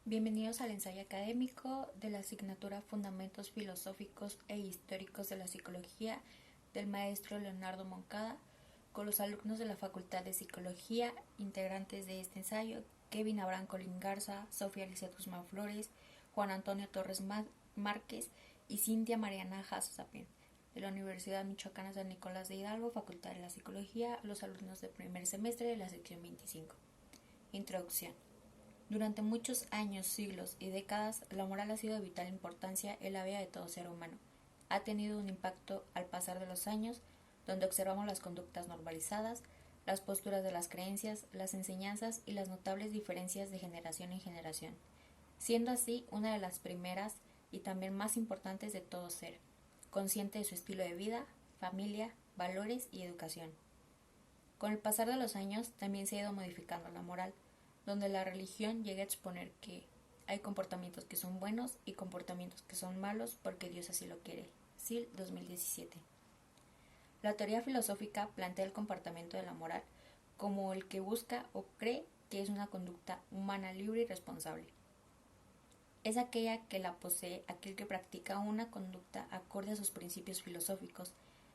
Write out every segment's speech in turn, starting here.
Bienvenidos al ensayo académico de la asignatura Fundamentos Filosóficos e Históricos de la Psicología del maestro Leonardo Moncada, con los alumnos de la Facultad de Psicología, integrantes de este ensayo, Kevin Abraham Colín Garza, Sofía Lizeth Guzmán Flores, Juan Antonio Torres Márquez y Cintia Mariana Jasso Sapien, de la Universidad Michoacana San Nicolás de Hidalgo, Facultad de la Psicología, los alumnos del primer semestre de la sección 25. Introducción. Durante muchos años, siglos y décadas, la moral ha sido de vital importancia en la vida de todo ser humano. Ha tenido un impacto al pasar de los años, donde observamos las conductas normalizadas, las posturas de las creencias, las enseñanzas y las notables diferencias de generación en generación, siendo así una de las primeras y también más importantes de todo ser, consciente de su estilo de vida, familia, valores y educación. Con el pasar de los años también se ha ido modificando la moral, donde la religión llega a exponer que hay comportamientos que son buenos y comportamientos que son malos porque Dios así lo quiere. SIL 2017. La teoría filosófica plantea el comportamiento de la moral como el que busca o cree que es una conducta humana libre y responsable. Es aquella que la posee aquel que practica una conducta acorde a sus principios filosóficos.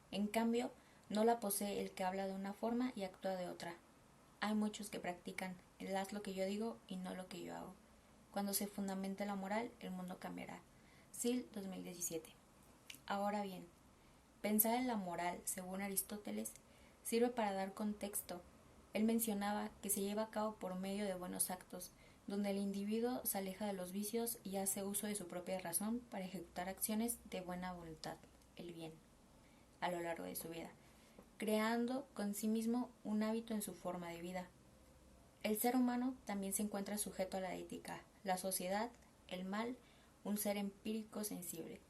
En cambio, no la posee el que habla de una forma y actúa de otra. Hay muchos que practican el haz lo que yo digo y no lo que yo hago. Cuando se fundamente la moral, el mundo cambiará. SIL 2017. Ahora bien, pensar en la moral, según Aristóteles, sirve para dar contexto. Él mencionaba que se lleva a cabo por medio de buenos actos, donde el individuo se aleja de los vicios y hace uso de su propia razón para ejecutar acciones de buena voluntad, el bien, a lo largo de su vida, creando con sí mismo un hábito en su forma de vida. El ser humano también se encuentra sujeto a la ética, la sociedad, el mal, un ser empírico sensible,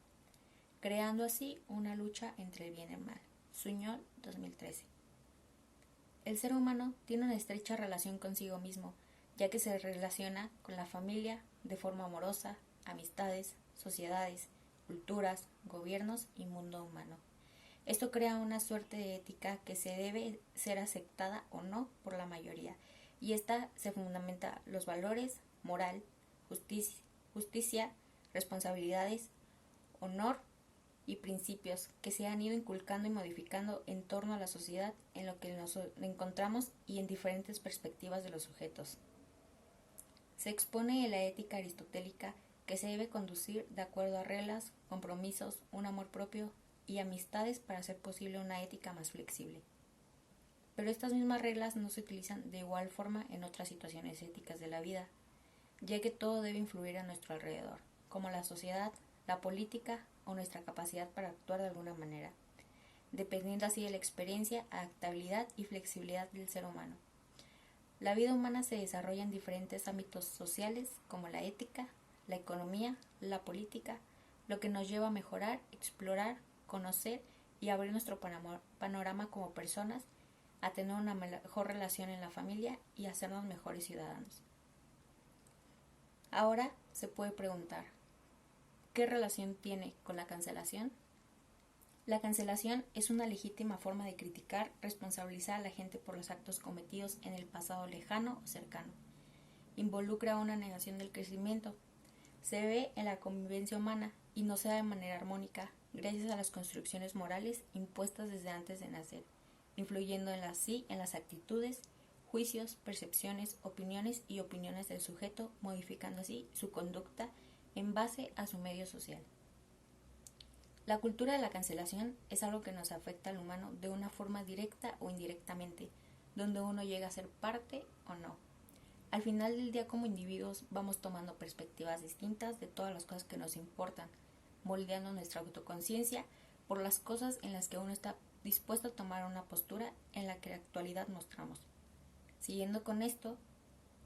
creando así una lucha entre el bien y el mal. Suñol, 2013. El ser humano tiene una estrecha relación consigo mismo, ya que se relaciona con la familia de forma amorosa, amistades, sociedades, culturas, gobiernos y mundo humano. Esto crea una suerte de ética que se debe ser aceptada o no por la mayoría, y esta se fundamenta los valores, moral, justicia, responsabilidades, honor y principios que se han ido inculcando y modificando en torno a la sociedad en lo que nos encontramos y en diferentes perspectivas de los sujetos. Se expone en la ética aristotélica que se debe conducir de acuerdo a reglas, compromisos, un amor propio y amistades para hacer posible una ética más flexible. Pero estas mismas reglas no se utilizan de igual forma en otras situaciones éticas de la vida, ya que todo debe influir a nuestro alrededor, como la sociedad, la política o nuestra capacidad para actuar de alguna manera, dependiendo así de la experiencia, adaptabilidad y flexibilidad del ser humano. La vida humana se desarrolla en diferentes ámbitos sociales como la ética, la economía, la política, lo que nos lleva a mejorar, explorar, conocer y abrir nuestro panorama como personas, a tener una mejor relación en la familia y hacernos mejores ciudadanos. Ahora se puede preguntar, ¿qué relación tiene con la cancelación? La cancelación es una legítima forma de criticar, responsabilizar a la gente por los actos cometidos en el pasado lejano o cercano. Involucra una negación del crecimiento. Se ve en la convivencia humana y no se da de manera armónica gracias a las construcciones morales impuestas desde antes de nacer, influyendo en las actitudes, juicios, percepciones, opiniones y opiniones del sujeto, modificando así su conducta en base a su medio social. La cultura de la cancelación es algo que nos afecta al humano de una forma directa o indirectamente, donde uno llega a ser parte o no. Al final del día, como individuos, vamos tomando perspectivas distintas de todas las cosas que nos importan, moldeando nuestra autoconciencia por las cosas en las que uno está dispuesto a tomar una postura en la que en la actualidad mostramos. Siguiendo con esto,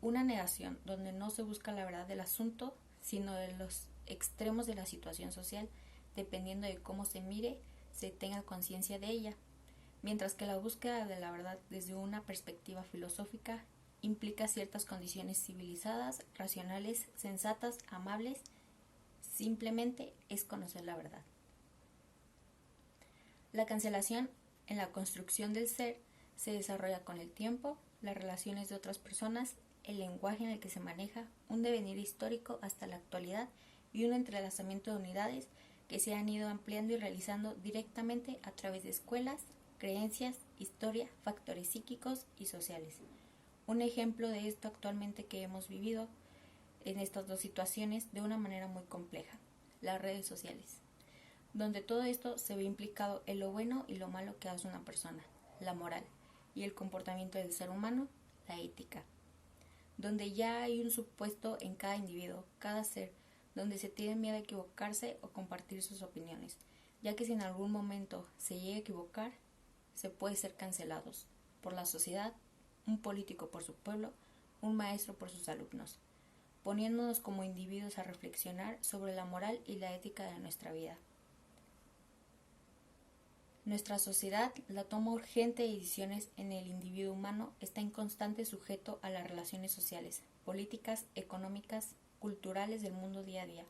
una negación donde no se busca la verdad del asunto, sino de los extremos de la situación social, dependiendo de cómo se mire, se tenga conciencia de ella, mientras que la búsqueda de la verdad desde una perspectiva filosófica implica ciertas condiciones civilizadas, racionales, sensatas, amables, simplemente es conocer la verdad. La cancelación en la construcción del ser se desarrolla con el tiempo, las relaciones de otras personas el lenguaje en el que se maneja, un devenir histórico hasta la actualidad y un entrelazamiento de unidades que se han ido ampliando y realizando directamente a través de escuelas, creencias, historia, factores psíquicos y sociales. Un ejemplo de esto actualmente que hemos vivido en estas dos situaciones de una manera muy compleja, las redes sociales, donde todo esto se ve implicado en lo bueno y lo malo que hace una persona, la moral, y el comportamiento del ser humano, la ética, donde ya hay un supuesto en cada individuo, cada ser, donde se tiene miedo a equivocarse o compartir sus opiniones, ya que si en algún momento se llega a equivocar, se puede ser cancelados por la sociedad, un político por su pueblo, un maestro por sus alumnos, poniéndonos como individuos a reflexionar sobre la moral y la ética de nuestra vida. Nuestra sociedad, la toma urgente de decisiones en el individuo humano, está en constante sujeto a las relaciones sociales, políticas, económicas, culturales del mundo día a día,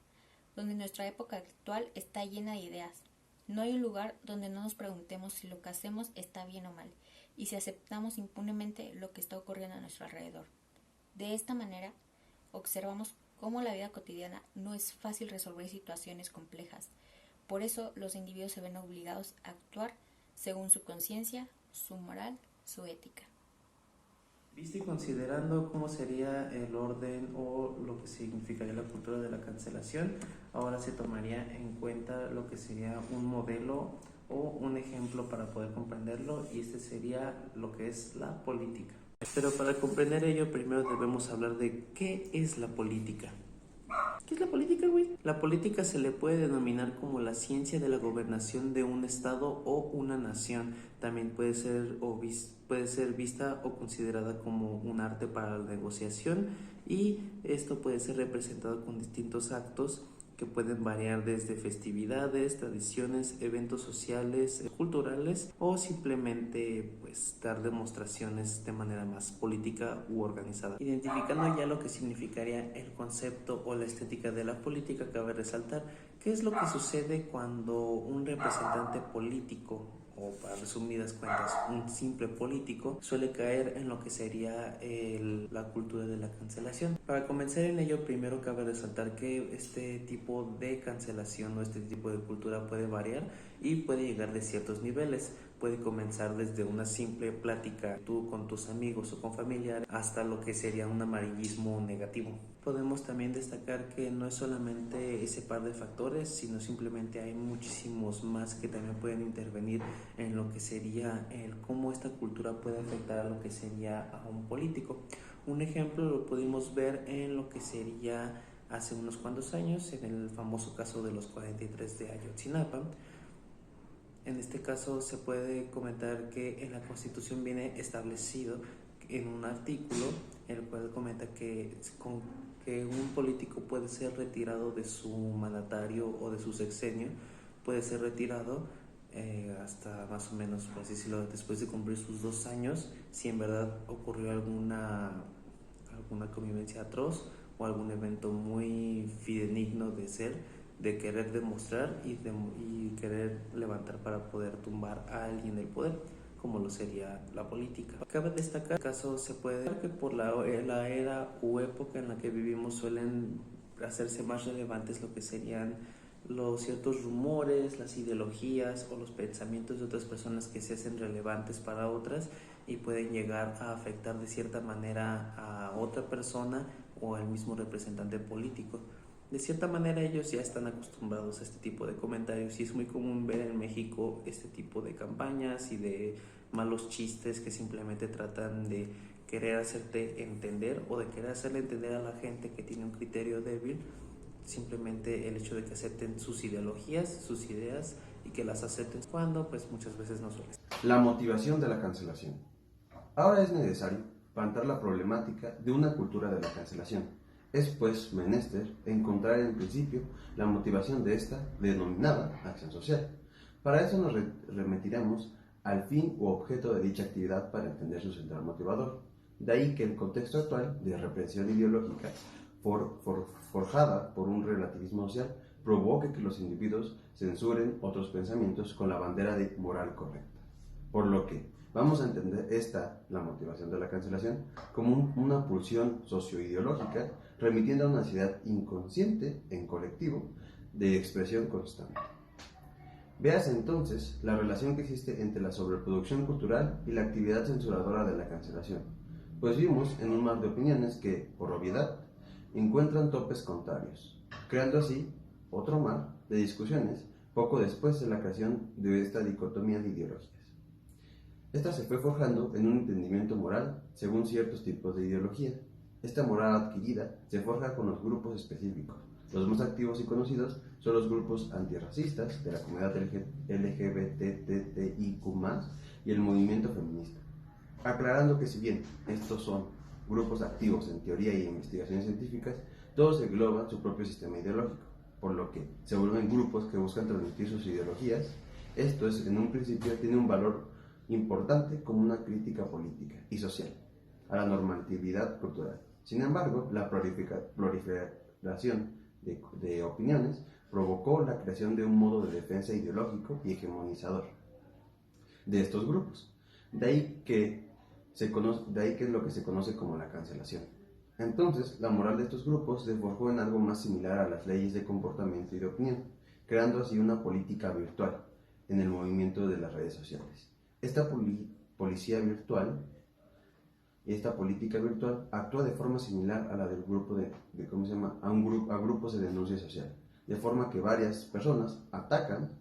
donde nuestra época actual está llena de ideas. No hay un lugar donde no nos preguntemos si lo que hacemos está bien o mal, y si aceptamos impunemente lo que está ocurriendo a nuestro alrededor. De esta manera, observamos cómo la vida cotidiana no es fácil resolver situaciones complejas. Por eso los individuos se ven obligados a actuar según su conciencia, su moral, su ética. Visto y considerando cómo sería el orden o lo que significaría la cultura de la cancelación, ahora se tomaría en cuenta lo que sería un modelo o un ejemplo para poder comprenderlo, y este sería lo que es la política. Pero para comprender ello, primero debemos hablar de qué es la política. ¿Qué es la política, güey? La política se le puede denominar como la ciencia de la gobernación de un estado o una nación. También puede ser vista o considerada como un arte para la negociación, y esto puede ser representado con distintos actos que pueden variar desde festividades, tradiciones, eventos sociales, culturales, o simplemente pues dar demostraciones de manera más política u organizada. Identificando ya lo que significaría el concepto o la estética de la política, cabe resaltar qué es lo que sucede cuando un representante político, o para resumidas cuentas un simple político, suele caer en lo que sería la cultura de la cancelación. Para comenzar en ello, primero cabe resaltar que este tipo de cancelación o este tipo de cultura puede variar y puede llegar de ciertos niveles. Puede comenzar desde una simple plática tú con tus amigos o con familiares hasta lo que sería un amarillismo negativo. Podemos también destacar que no es solamente ese par de factores, sino simplemente hay muchísimos más que también pueden intervenir en lo que sería el cómo esta cultura puede afectar a lo que sería a un político. Un ejemplo lo pudimos ver en lo que sería hace unos cuantos años, en el famoso caso de los 43 de Ayotzinapa. En este caso se puede comentar que en la Constitución viene establecido en un artículo en el cual comenta que un político puede ser retirado de su mandatario o de su sexenio, puede ser retirado hasta más o menos, por así decirlo, después de cumplir sus 2 años, si en verdad ocurrió alguna convivencia atroz o algún evento muy fidedigno de querer demostrar y querer levantar para poder tumbar a alguien del poder, como lo sería la política. Cabe destacar, en caso se puede ver que por la era u época en la que vivimos suelen hacerse más relevantes lo que serían los ciertos rumores, las ideologías o los pensamientos de otras personas que se hacen relevantes para otras y pueden llegar a afectar de cierta manera a otra persona o al mismo representante político. De cierta manera ellos ya están acostumbrados a este tipo de comentarios y es muy común ver en México este tipo de campañas y de malos chistes que simplemente tratan de querer hacerte entender o de querer hacerle entender a la gente que tiene un criterio débil simplemente el hecho de que acepten sus ideologías, sus ideas y que las acepten cuando pues muchas veces no suelen. La motivación de la cancelación. Ahora es necesario plantear la problemática de una cultura de la cancelación. Es pues menester encontrar en principio la motivación de esta denominada acción social. Para eso nos remitiremos al fin u objeto de dicha actividad para entender su central motivador. De ahí que el contexto actual de represión ideológica forjada por un relativismo social provoque que los individuos censuren otros pensamientos con la bandera de moral correcta. Por lo que Vamos a entender la motivación de la cancelación, como una pulsión socioideológica remitiendo a una necesidad inconsciente en colectivo de expresión constante. Veas entonces la relación que existe entre la sobreproducción cultural y la actividad censuradora de la cancelación, pues vimos en un mar de opiniones que, por obviedad, encuentran topes contrarios, creando así otro mar de discusiones poco después de la creación de esta dicotomía de ideologías. Esta se fue forjando en un entendimiento moral según ciertos tipos de ideología. Esta moral adquirida se forja con los grupos específicos. Los más activos y conocidos son los grupos antirracistas de la comunidad LGBTTIQ+, y el movimiento feminista. Aclarando que si bien estos son grupos activos en teoría y investigaciones científicas, todos engloban su propio sistema ideológico, por lo que se vuelven grupos que buscan transmitir sus ideologías. Esto es, en un principio, tiene un valor importante como una crítica política y social a la normatividad cultural. Sin embargo, la proliferación de opiniones provocó la creación de un modo de defensa ideológico y hegemonizador de estos grupos. De ahí que es lo que se conoce como la cancelación. Entonces, la moral de estos grupos se forjó en algo más similar a las leyes de comportamiento y de opinión, creando así una política virtual en el movimiento de las redes sociales. Esta política virtual actúa de forma similar a la del grupo a grupos de denuncia social, de forma que varias personas atacan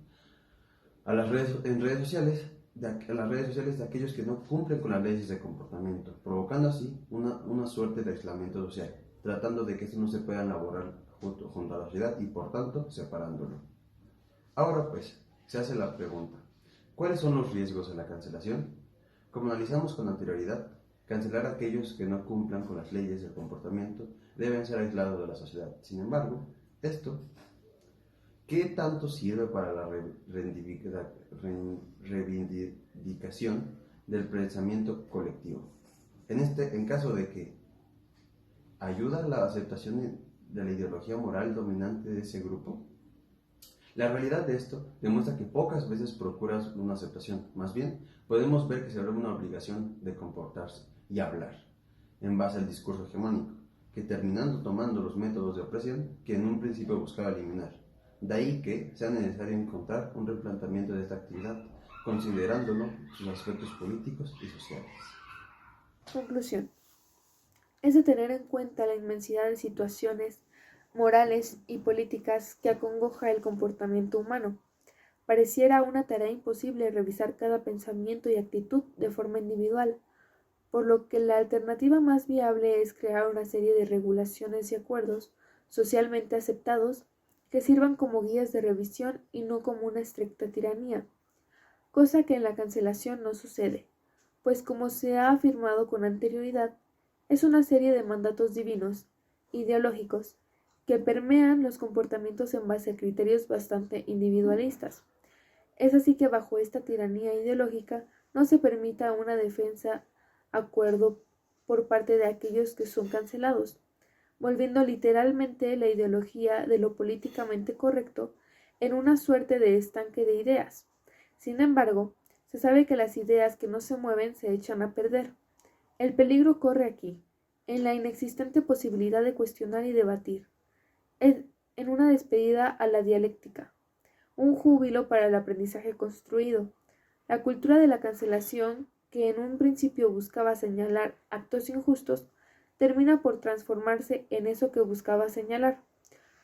a las redes sociales de aquellos que no cumplen con las leyes de comportamiento, provocando así una suerte de aislamiento social, tratando de que esto no se pueda elaborar junto a la sociedad y por tanto separándolo. Ahora pues, se hace la pregunta: ¿cuáles son los riesgos de la cancelación? Como analizamos con anterioridad, cancelar a aquellos que no cumplan con las leyes del comportamiento deben ser aislados de la sociedad. Sin embargo, ¿qué tanto sirve para la reivindicación del pensamiento colectivo? En caso de que ayuda a la aceptación de la ideología moral dominante de ese grupo, la realidad de esto demuestra que pocas veces procura una aceptación. Más bien, podemos ver que se vuelve una obligación de comportarse y hablar en base al discurso hegemónico, que terminando tomando los métodos de opresión que en un principio buscaba eliminar. De ahí que sea necesario encontrar un replanteamiento de esta actividad, considerándolo sus aspectos políticos y sociales. Conclusión. Es de tener en cuenta la inmensidad de situaciones morales y políticas que acongoja el comportamiento humano. Pareciera una tarea imposible revisar cada pensamiento y actitud de forma individual, por lo que la alternativa más viable es crear una serie de regulaciones y acuerdos socialmente aceptados que sirvan como guías de revisión y no como una estricta tiranía, cosa que en la cancelación no sucede, pues como se ha afirmado con anterioridad, es una serie de mandatos divinos, ideológicos, que permean los comportamientos en base a criterios bastante individualistas. Es así que bajo esta tiranía ideológica no se permita una defensa acuerdo por parte de aquellos que son cancelados, volviendo literalmente la ideología de lo políticamente correcto en una suerte de estanque de ideas. Sin embargo, se sabe que las ideas que no se mueven se echan a perder. El peligro corre aquí, en la inexistente posibilidad de cuestionar y debatir, en una despedida a la dialéctica, un júbilo para el aprendizaje construido. La cultura de la cancelación, que en un principio buscaba señalar actos injustos, termina por transformarse en eso que buscaba señalar.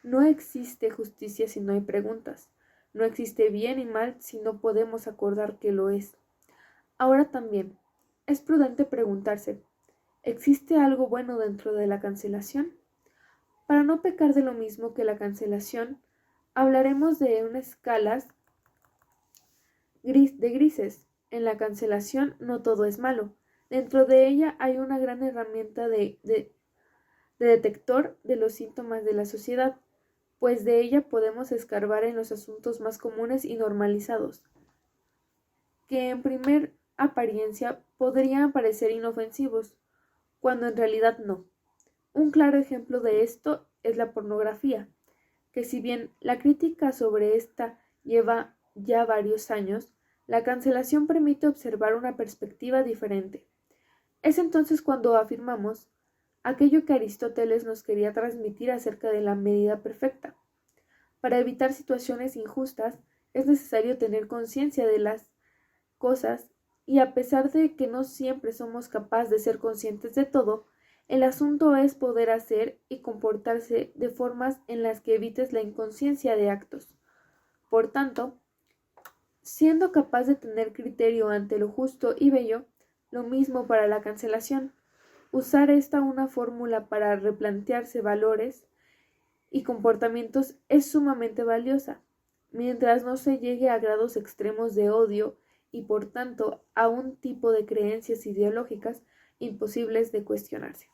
No existe justicia si no hay preguntas. No existe bien y mal si no podemos acordar que lo es. Ahora también, es prudente preguntarse, ¿existe algo bueno dentro de la cancelación? Para no pecar de lo mismo que la cancelación, hablaremos de una escala de grises. En la cancelación no todo es malo. Dentro de ella hay una gran herramienta de detector de los síntomas de la sociedad, pues de ella podemos escarbar en los asuntos más comunes y normalizados, que en primer apariencia podrían parecer inofensivos, cuando en realidad no. Un claro ejemplo de esto es la pornografía, que si bien la crítica sobre esta lleva ya varios años, La cancelación permite observar una perspectiva diferente. Es entonces cuando afirmamos aquello que Aristóteles nos quería transmitir acerca de la medida perfecta. Para evitar situaciones injustas es necesario tener conciencia de las cosas y a pesar de que no siempre somos capaces de ser conscientes de todo, el asunto es poder hacer y comportarse de formas en las que evites la inconsciencia de actos. Por tanto, siendo capaz de tener criterio ante lo justo y bello, lo mismo para la cancelación. Usar una fórmula para replantearse valores y comportamientos es sumamente valiosa, mientras no se llegue a grados extremos de odio y por tanto a un tipo de creencias ideológicas imposibles de cuestionarse.